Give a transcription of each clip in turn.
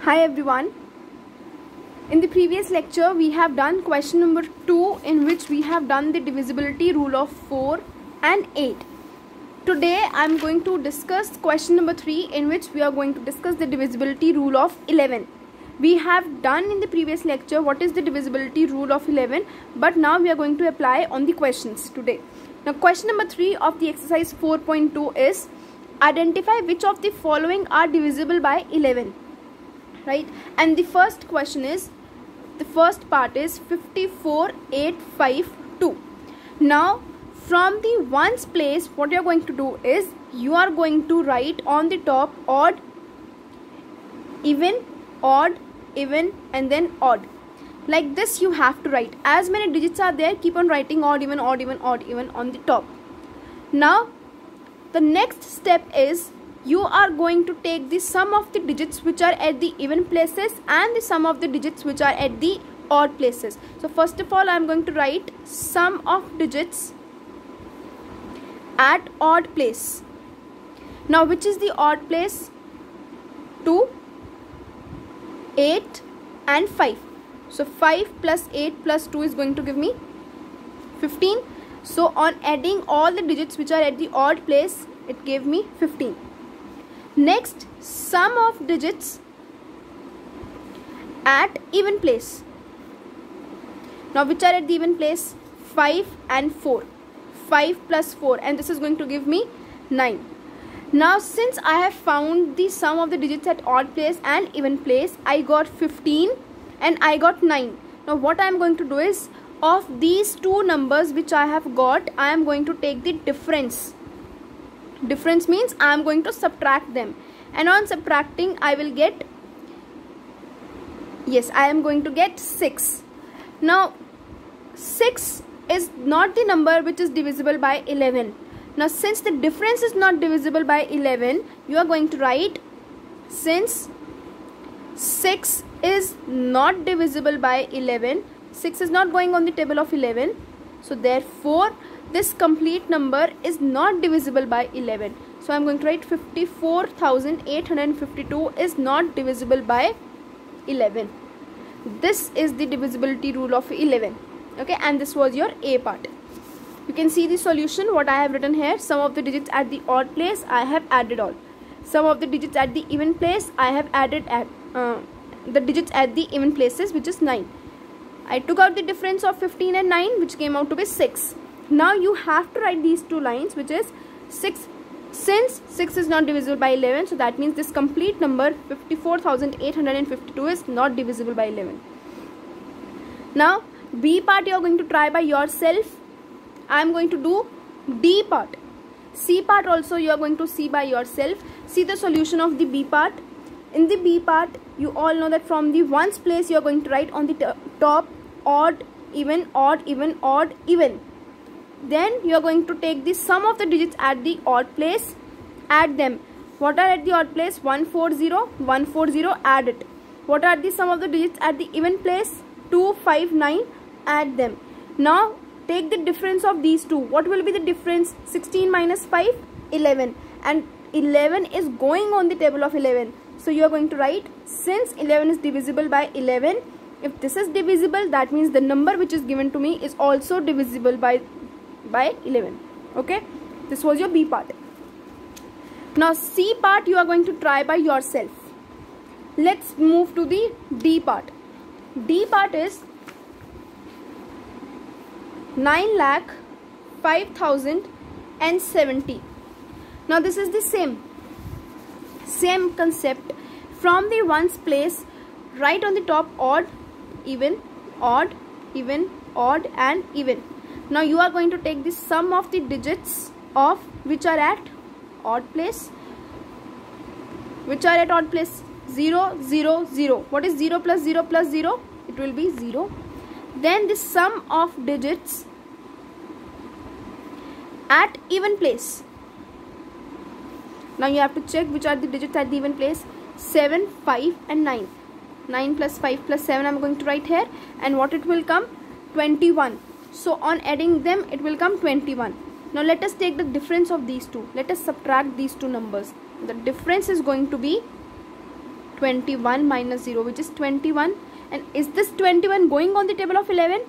Hi everyone. In the previous lecture we have done question number 2, in which we have done the divisibility rule of 4 and 8. Today I am going to discuss question number 3, in which we are going to discuss the divisibility rule of 11. We have done in the previous lecture what is the divisibility rule of 11, but now we are going to apply on the questions today. Now question number 3 of the exercise 4.2 is identify which of the following are divisible by 11. Right, and the first question is, the first part is 54,852. Now from the ones place, what you are going to do is you are going to write on the top odd, even, odd, even, and then odd. Like this you have to write. As many digits are there, keep on writing odd, even, odd, even, odd, even on the top. Now the next step is you are going to take the sum of the digits which are at the even places and the sum of the digits which are at the odd places. So first of all I am going to write sum of digits at odd place. Now which is the odd place? 2, 8 and 5. So 5 plus 8 plus 2 is going to give me 15. So on adding all the digits which are at the odd place, it gave me 15. Next, sum of digits at even place. Now which are at the even place? 5 and 4. 5 plus 4, and this is going to give me 9. Now since I have found the sum of the digits at odd place and even place, I got 15 and I got 9. Now what I am going to do is, of these two numbers which I have got, I am going to take the difference. Difference means I am going to subtract them, and on subtracting I will get, yes, I am going to get 6. Now 6 is not the number which is divisible by 11. Now since the difference is not divisible by 11, you are going to write, since 6 is not divisible by 11, 6 is not going on the table of 11, so therefore this complete number is not divisible by 11. So I am going to write 54,852 is not divisible by 11. This is the divisibility rule of 11. Okay, and this was your A part. You can see the solution, what I have written here. Sum of the digits at the odd place, I have added all. Sum of the digits at the even place, I have added at the digits at the even places, which is 9. I took out the difference of 15 and 9, which came out to be 6. Now you have to write these two lines, which is 6. Since 6 is not divisible by 11, so that means this complete number 54,852 is not divisible by 11. Now B part you are going to try by yourself. I am going to do D part. C part also you are going to see by yourself. See the solution of the B part. In the B part, you all know that from the ones place you are going to write on the top odd, even, odd, even, odd, even. Then you are going to take the sum of the digits at the odd place, add them. What are at the odd place? 140, 140, add it. What are the sum of the digits at the even place? 259, add them. Now take the difference of these two. What will be the difference? 16 minus 5, 11, and 11 is going on the table of 11. So you are going to write, since 11 is divisible by 11, if this is divisible, that means the number which is given to me is also divisible by 11. Okay, this was your B part. Now C part you are going to try by yourself. Let's move to the D part. D part is 9,05,070. Now this is the same concept. From the ones place, write on the top odd, even, odd, even, odd, and even. Now you are going to take the sum of the digits of which are at odd place. Which are at odd place? 0, 0, 0. What is 0 plus 0 plus 0? It will be 0. Then the sum of digits at even place. Now you have to check which are the digits at the even place. 7, 5 and 9. 9 plus 5 plus 7 I am going to write here, and what it will come? 21. So on adding them it will come 21. Now let us take the difference of these two. Let us subtract these two numbers. The difference is going to be 21 minus 0, which is 21. And is this 21 going on the table of 11?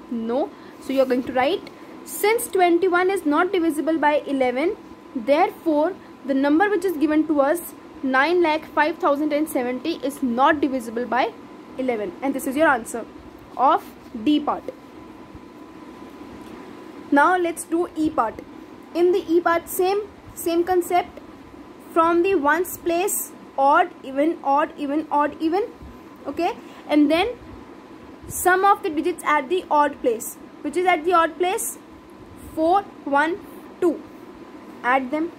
No. So you are going to write, since 21 is not divisible by 11, therefore the number which is given to us, 9,05,070, is not divisible by 11. And this is your answer of D part. Now let's do E part. In the E part, same concept. From the ones place, odd, even, odd, even, odd, even. Okay, and then sum of the digits at the odd place. Which is at the odd place? 4, 1, 2. Add them.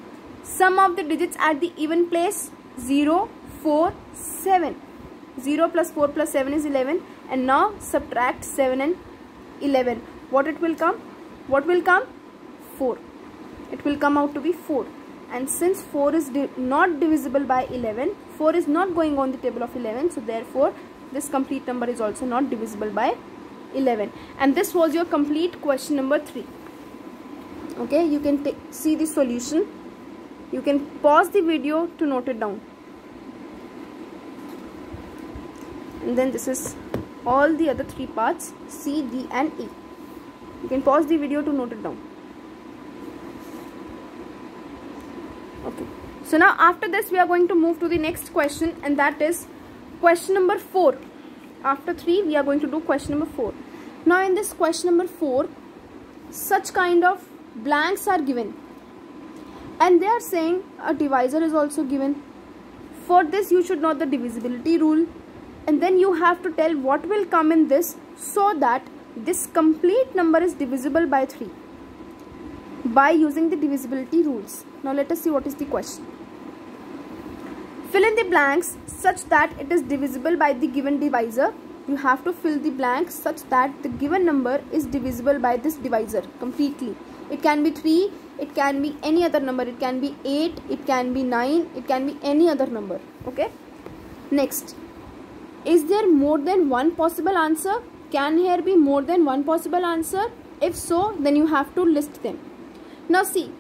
Sum of the digits at the even place, 0, 4, 7. 0 plus 4 plus 7 is 11. And now subtract 7 and 11. What it will come? What will come? 4. It will come out to be 4. And since 4 is not divisible by 11, 4 is not going on the table of 11. So therefore, this complete number is also not divisible by 11. And this was your complete question number 3. Okay, you can see the solution. You can pause the video to note it down. And then this is all the other 3 parts, C, D and E. You can pause the video to note it down. Okay. So now after this we are going to move to the next question, and that is question number 4. After 3 we are going to do question number 4. Now in this question number 4, such kind of blanks are given. And they are saying a divisor is also given. For this you should know the divisibility rule. And then you have to tell what will come in this so that this complete number is divisible by 3 by using the divisibility rules. Now let us see what is the question. Fill in the blanks such that it is divisible by the given divisor. You have to fill the blanks such that the given number is divisible by this divisor completely. It can be 3, it can be any other number, it can be 8, it can be 9, it can be any other number. Okay. Next, is there more than one possible answer? Can here be more than one possible answer? If so, then you have to list them. Now see,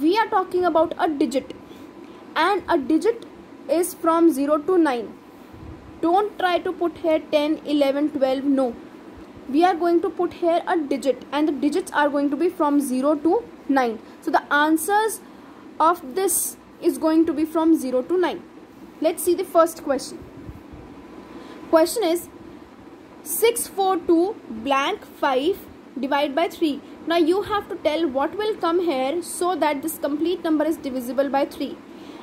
we are talking about a digit, and a digit is from 0 to 9. Don't try to put here 10, 11, 12, no. We are going to put here a digit, and the digits are going to be from 0 to 9. So the answers of this is going to be from 0 to 9. Let's see the first question. Question is 642 blank 5 divided by 3. Now you have to tell what will come here so that this complete number is divisible by 3.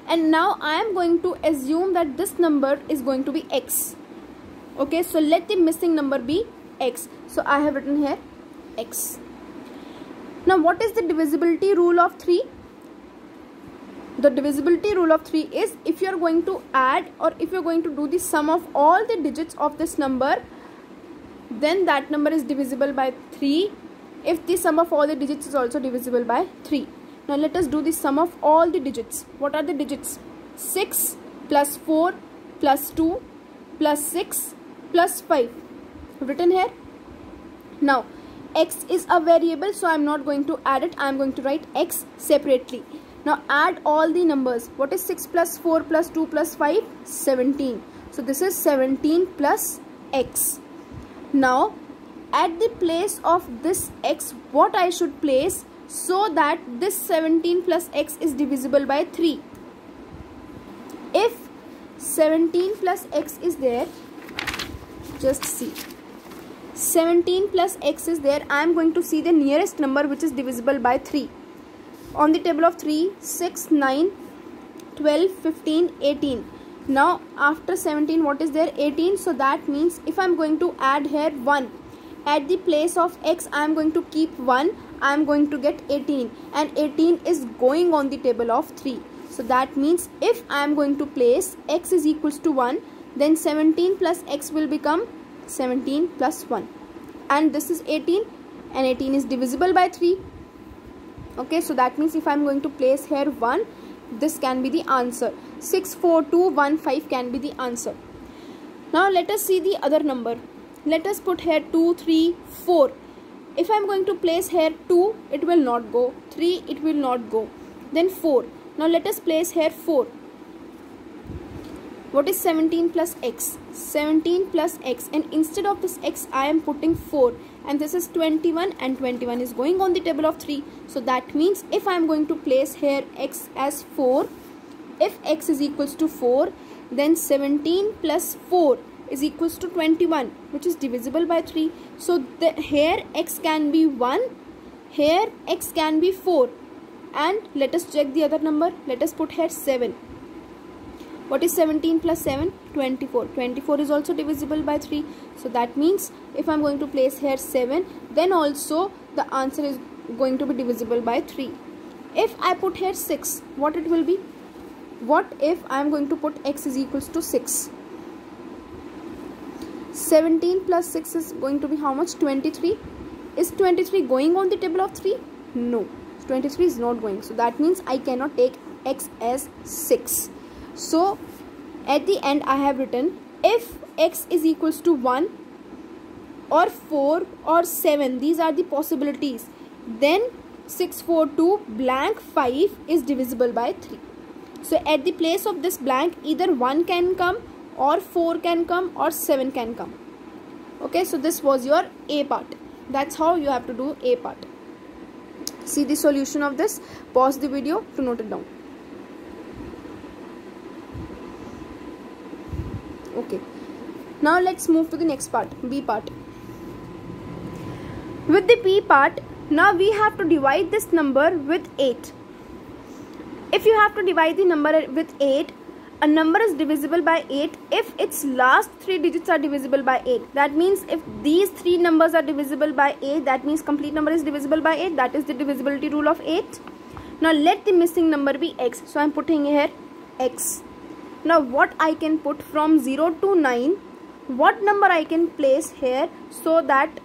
And now I am going to assume that this number is going to be x. Okay, so let the missing number be x. So I have written here x. Now what is the divisibility rule of 3? The divisibility rule of 3 is if you are going to add or if you are going to do the sum of all the digits of this number, then that number is divisible by 3 if the sum of all the digits is also divisible by 3. Now let us do the sum of all the digits. What are the digits? 6 plus 4 plus 2 plus 6 plus 5 written here. Now x is a variable, so I am not going to add it. I am going to write x separately. Now add all the numbers. What is 6 plus 4 plus 2 plus 5? 17. So this is 17 plus x. Now at the place of this x, what I should place so that this 17 plus x is divisible by 3? If 17 plus x is there, just see. 17 plus x is there. I am going to see the nearest number which is divisible by 3. On the table of 3, 6, 9, 12, 15, 18. Now after 17 what is there? 18. So that means if I am going to add here 1, at the place of x I am going to keep 1. I am going to get 18, and 18 is going on the table of 3. So that means if I am going to place x is equals to 1, then 17 plus x will become 17 plus 1. And this is 18, and 18 is divisible by 3. Okay, so that means if I am going to place here 1, this can be the answer. 6, 4, 2, 1, 5 can be the answer. Now let us see the other number. Let us put here 2, 3, 4. If I am going to place here 2, it will not go. 3, it will not go. Then 4. Now let us place here 4. What is 17 plus x? 17 plus x, and instead of this x I am putting 4, and this is 21, and 21 is going on the table of 3. So that means if I am going to place here x as 4, if x is equals to 4, then 17 plus 4 is equals to 21, which is divisible by 3. So here x can be 1, here x can be 4, and let us check the other number. Let us put here 7. What is 17 plus 7? 24. 24 is also divisible by 3. So that means if I am going to place here 7, then also the answer is going to be divisible by 3. If I put here 6, what it will be? What if I am going to put x is equals to 6? 17 plus 6 is going to be how much? 23. Is 23 going on the table of 3? No. 23 is not going. So that means I cannot take x as 6. So at the end I have written, if x is equals to 1 or 4 or 7, these are the possibilities, then 6, 4, 2, blank 5 is divisible by 3. So at the place of this blank, either 1 can come, or 4 can come, or 7 can come. Okay, so this was your A part. That's how you have to do A part. See the solution of this. Pause the video to note it down. Okay, now let's move to the next part, B part. With the B part, now we have to divide this number with 8. If you have to divide the number with 8, a number is divisible by 8 if its last 3 digits are divisible by 8. That means if these 3 numbers are divisible by 8, that means complete number is divisible by 8. That is the divisibility rule of 8. Now let the missing number be x. So I am putting here x. Now what I can put from 0 to 9, what number I can place here so that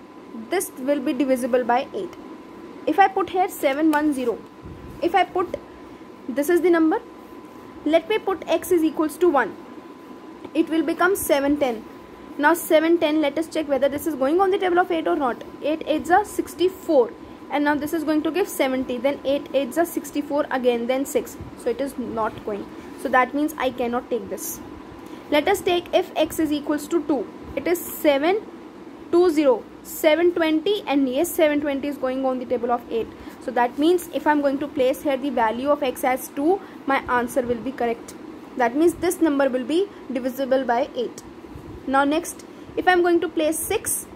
this will be divisible by 8. If I put here 710, if I put, this is the number, let me put x is equals to 1, it will become 710. Now 710, let us check whether this is going on the table of 8 or not. 8 8s are 64, and now this is going to give 70, then 8 8s are 64 again, then 6, so it is not going. So that means I cannot take this. Let us take if x is equals to 2. It is 720, 720, and yes, 720 is going on the table of 8. So that means if I am going to place here the value of x as 2, my answer will be correct. That means this number will be divisible by 8. Now next, if I am going to place 6,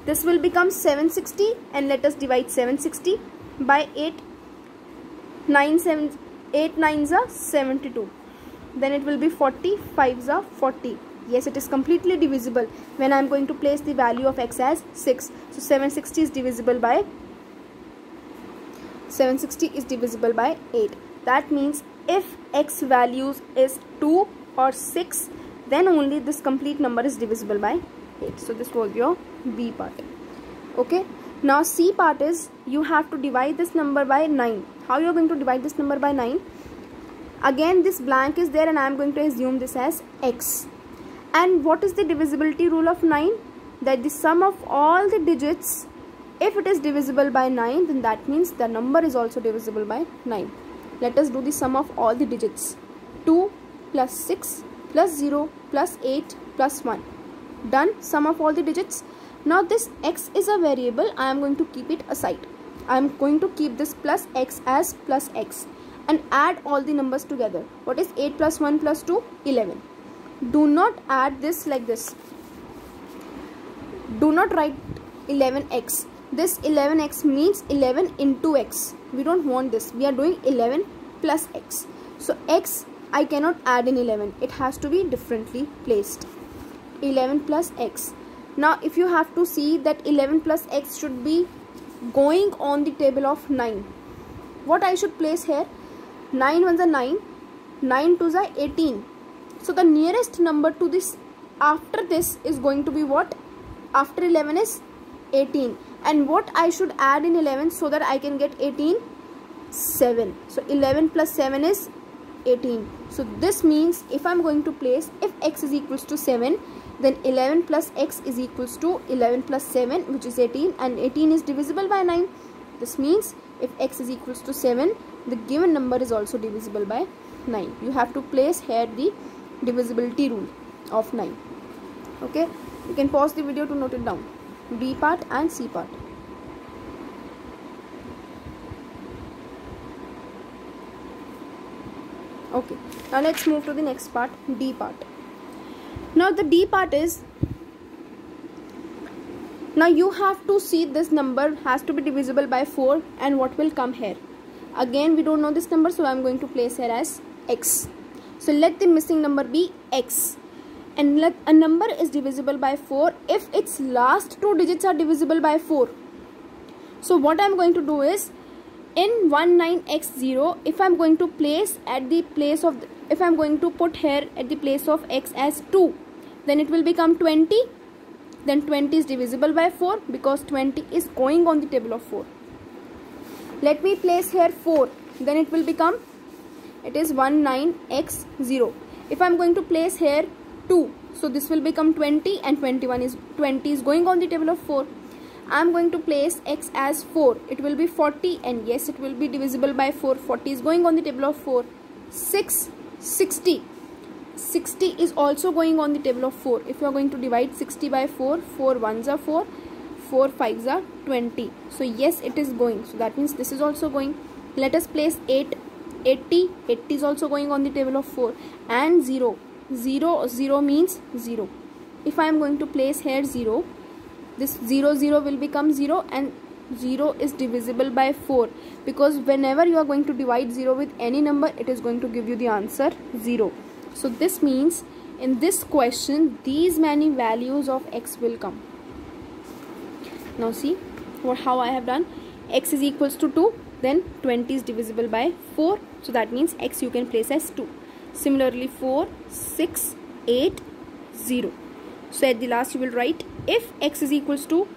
this will become 760, and let us divide 760 by 8. 8 9s are 72. Then it will be 40, 5s are 40. Yes, it is completely divisible when I am going to place the value of x as 6. So 760 is divisible by 8. That means if x values is 2 or 6, then only this complete number is divisible by 8. So this was your B part. Okay. Now C part is you have to divide this number by 9. How you are going to divide this number by 9? Again this blank is there, and I am going to assume this as x. And what is the divisibility rule of 9? That the sum of all the digits, if it is divisible by 9, then that means the number is also divisible by 9. Let us do the sum of all the digits. 2 plus 6 plus 0 plus 8 plus 1. Done. Sum of all the digits. Now this x is a variable. I am going to keep it aside. I am going to keep this plus x as plus x and add all the numbers together. What is 8 plus 1 plus 2? 11. Do not add this like this. Do not write 11x. This 11x means 11 into x. We don't want this. We are doing 11 plus x. So x I cannot add in 11. It has to be differently placed. 11 plus x. Now if you have to see that 11 plus x should be going on the table of 9. What I should place here? 9 ones are 9. 9 twos are 18. So the nearest number to this after this is going to be what? After 11 is 18. And what I should add in 11 so that I can get 18? 7. So 11 plus 7 is 18. So this means if I am going to place, if x is equals to 7, then 11 plus x is equals to 11 plus 7, which is 18, and 18 is divisible by 9. This means if x is equals to 7, the given number is also divisible by 9. You have to place here the divisibility rule of 9. Okay, you can pause the video to note it down. B part and C part. Okay, now let's move to the next part, D part. Now the D part is, now you have to see this number has to be divisible by 4 and what will come here. Again we don't know this number, so I am going to place here as x. So let the missing number be x, and let a number is divisible by 4 if its last two digits are divisible by 4. So what I am going to do is, in 19x0, if I am going to place at the place of, if I am going to put here at the place of x as 2, then it will become 20. Then 20 is divisible by 4 because 20 is going on the table of 4. Let me place here 4, then it will become, it is 19x0. If I am going to place here 2, so this will become 20 and 20 is going on the table of 4. I am going to place x as 4, it will be 40, and yes, it will be divisible by 4. 40 is going on the table of 4. 60 is also going on the table of 4. If you are going to divide 60 by 4, 4 1s are 4, 4 5s are 20. So yes, it is going. So that means this is also going. Let us place 80 is also going on the table of 4, and 0 means 0. If I am going to place here 0, this 0 will become 0, and 0 is divisible by 4 because whenever you are going to divide 0 with any number, it is going to give you the answer 0. So this means in this question these many values of x will come. Now see how I have done. X is equals to 2, then 20 is divisible by 4, so that means x you can place as 2. Similarly 4, 6, 8, 0. So at the last you will write, if x is equals to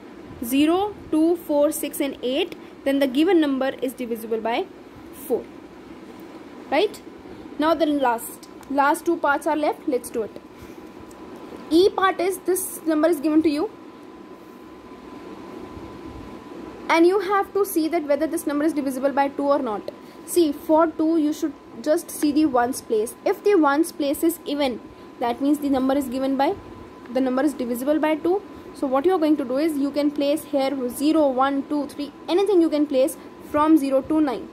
0, 2, 4, 6 and 8, then the given number is divisible by 4. Right? Now the last two parts are left. Let's do it. E part is, this number is given to you and you have to see that whether this number is divisible by 2 or not. See, for 2 you should just see the ones place. If the ones place is even, that means the number is divisible by 2. So what you are going to do is, you can place here 0, 1, 2, 3, anything you can place from 0 to 9.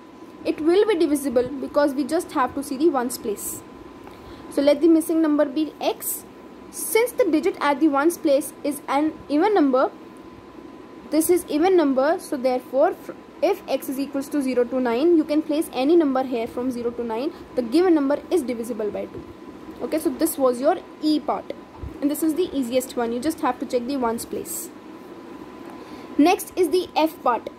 It will be divisible because we just have to see the ones place. So let the missing number be x. Since the digit at the ones place is an even number, this is even number, so therefore if x is equals to 0 to 9, you can place any number here from 0 to 9. The given number is divisible by 2. Okay, so this was your E part. And this is the easiest one. You just have to check the ones place. Next is the F part.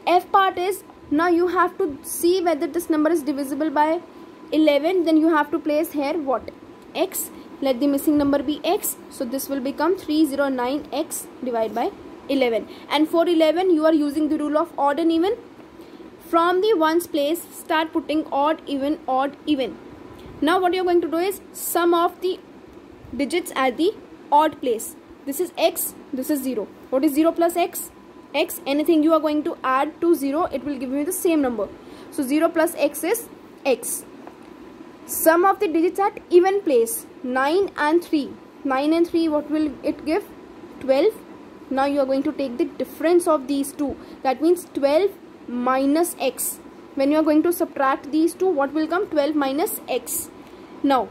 F part is, now you have to see whether this number is divisible by 11. Then you have to place here what? X. Let the missing number be x. So this will become 309x divided by 11. And for 11 you are using the rule of odd and even. From the ones place, start putting odd, even, odd, even. Now what you are going to do is, sum of the digits at the odd place. This is x, this is 0. What is 0 plus x? X. Anything you are going to add to 0, it will give you the same number. So 0 plus x is x. Sum of the digits at even place, 9 and 3. 9 and 3, what will it give? 12. Now you are going to take the difference of these two. That means 12 minus x. When you are going to subtract these two, what will come? 12 minus x. Now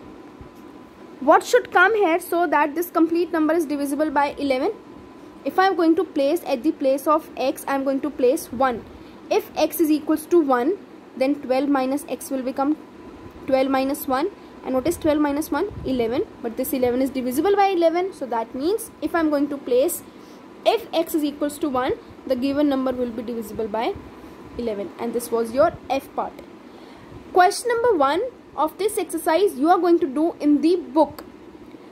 what should come here so that this complete number is divisible by 11? If I am going to place at the place of x, I am going to place 1. If x is equals to 1, then 12 minus x will become 12 minus 1. And what is 12 minus 1? 11. But this 11 is divisible by 11. So that means if I am going to place, if x is equals to 1, the given number will be divisible by 11. And this was your F part. Question number 1 of this exercise you are going to do in the book.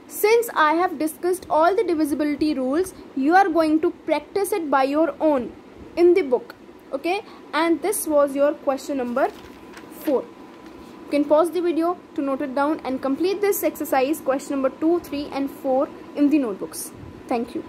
Since I have discussed all the divisibility rules, you are going to practice it by your own in the book. Okay, and this was your question number 4. You can pause the video to note it down and complete this exercise, question number 2, 3 and 4 in the notebooks. Thank you.